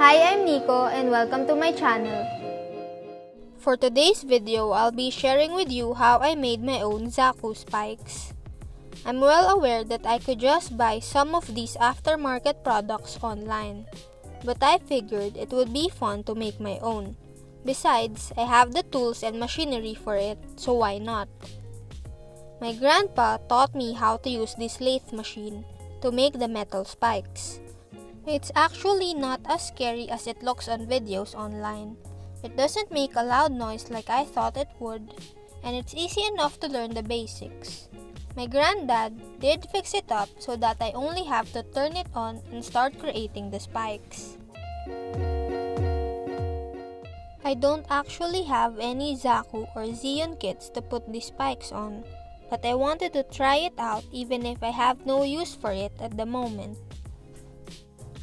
Hi, I'm Nico and welcome to my channel. For today's video, I'll be sharing with you how I made my own ZAKU spikes. I'm well aware that I could just buy some of these aftermarket products online, but I figured it would be fun to make my own. Besides, I have the tools and machinery for it, so why not? My grandpa taught me how to use this lathe machine to make the metal spikes. It's actually not as scary as it looks on videos online. It doesn't make a loud noise like I thought it would, and it's easy enough to learn the basics. My granddad did fix it up so that I only have to turn it on and start creating the spikes. I don't actually have any ZAKU or Zeon kits to put these spikes on, but I wanted to try it out even if I have no use for it at the moment.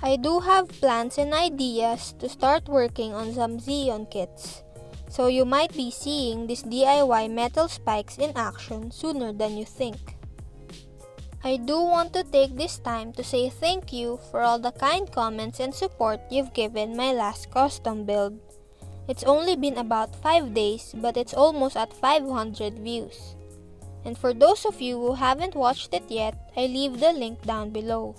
I do have plans and ideas to start working on some Zeon kits, so you might be seeing these DIY metal spikes in action sooner than you think. I do want to take this time to say thank you for all the kind comments and support you've given my last custom build. It's only been about 5 days, but it's almost at 500 views. And for those of you who haven't watched it yet, I leave the link down below.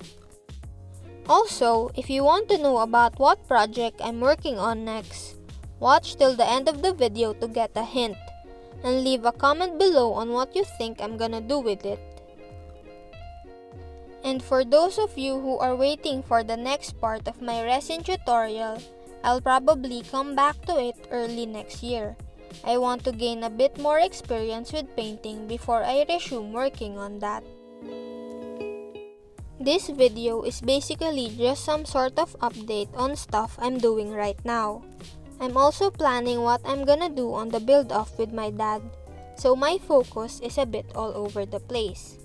Also, if you want to know about what project I'm working on next, watch till the end of the video to get a hint, and leave a comment below on what you think I'm gonna do with it. And for those of you who are waiting for the next part of my resin tutorial, I'll probably come back to it early next year. I want to gain a bit more experience with painting before I resume working on that. This video is basically just some sort of update on stuff I'm doing right now. I'm also planning what I'm gonna do on the build-off with my dad, so my focus is a bit all over the place.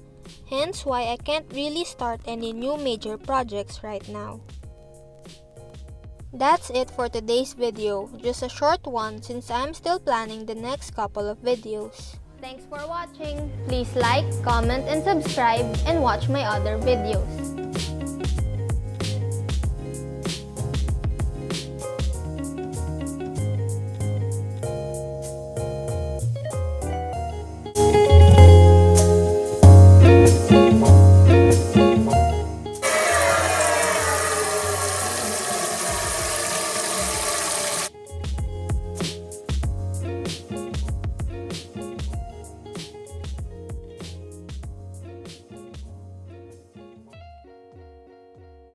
Hence why I can't really start any new major projects right now. That's it for today's video, just a short one since I'm still planning the next couple of videos. Thanks for watching. Please like, comment, and subscribe and watch my other videos.